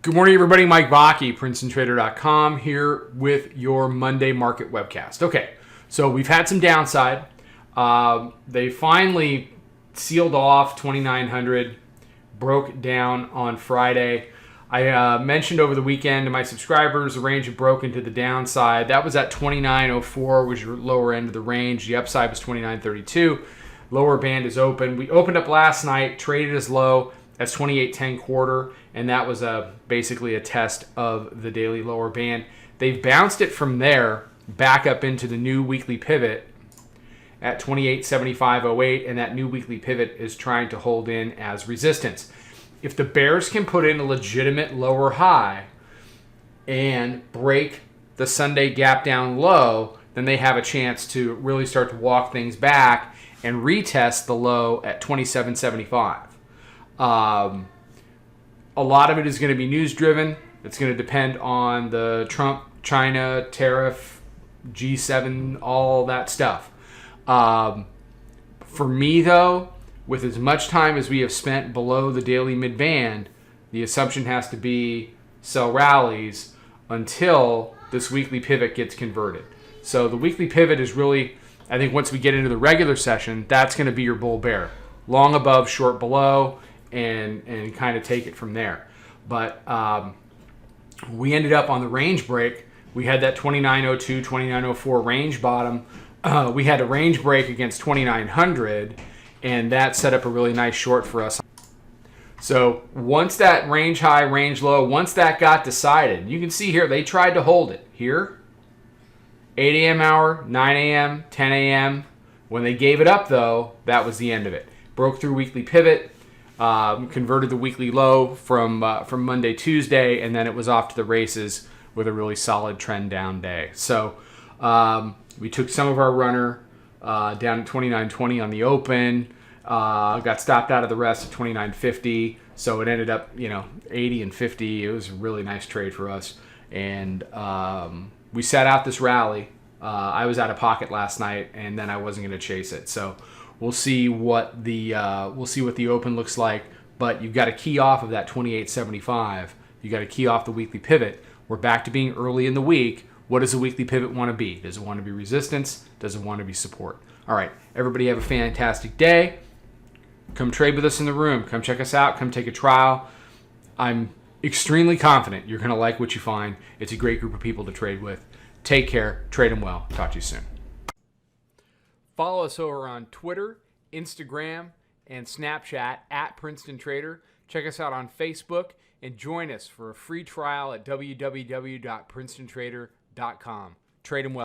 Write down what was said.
Good morning, everybody. Mike Vacchi, Princetontrader.com, here with your Monday market webcast. Okay, so we've had some downside. They finally sealed off 2,900, broke down on Friday. I mentioned over the weekend to my subscribers the range had broken to the downside. That was at 29.04, was your lower end of the range. The upside was 29.32. Lower band is open. We opened up last night, traded as low as 28.10 quarter, and that was basically a test of the daily lower band. They've bounced it from there back up into the new weekly pivot at 28.7508, and that new weekly pivot is trying to hold in as resistance. If the bears can put in a legitimate lower high and break the Sunday gap down low, then they have a chance to really start to walk things back and retest the low at 27.75. A lot of it is going to be news driven. It's going to depend on the Trump, China, tariff, G7, all that stuff. For me, though, with as much time as we have spent below the daily mid-band, the assumption has to be sell rallies until this weekly pivot gets converted. So the weekly pivot is really, I think once we get into the regular session, that's going to be your bull bear. Long above, short below, and kind of take it from there. But we ended up on the range break. We had that 29.02, 29.04 range bottom. We had a range break against 2,900, and that set up a really nice short for us. So once that range high, range low, once that got decided, you can see here they tried to hold it. Here, 8 a.m. hour, 9 a.m., 10 a.m. When they gave it up, though, that was the end of it. Broke through weekly pivot. Converted the weekly low from Monday, Tuesday, and then it was off to the races with a really solid trend down day. So we took some of our runner down at 29.20 on the open, got stopped out of the rest at 29.50. So it ended up, 80 and 50. It was a really nice trade for us, and we sat out this rally. I was out of pocket last night, and then I wasn't going to chase it. So we'll see what the open looks like, but you've got to key off of that 28.75. You got to key off the weekly pivot. We're back to being early in the week. What does the weekly pivot want to be? Does it want to be resistance? Does it want to be support? All right, everybody have a fantastic day. Come trade with us in the room. Come check us out. Come take a trial. I'm extremely confident you're going to like what you find. It's a great group of people to trade with. Take care. Trade them well. Talk to you soon. Follow us over on Twitter, Instagram, and Snapchat at Princeton Trader. Check us out on Facebook and join us for a free trial at www.princetontrader.com. Trade them well.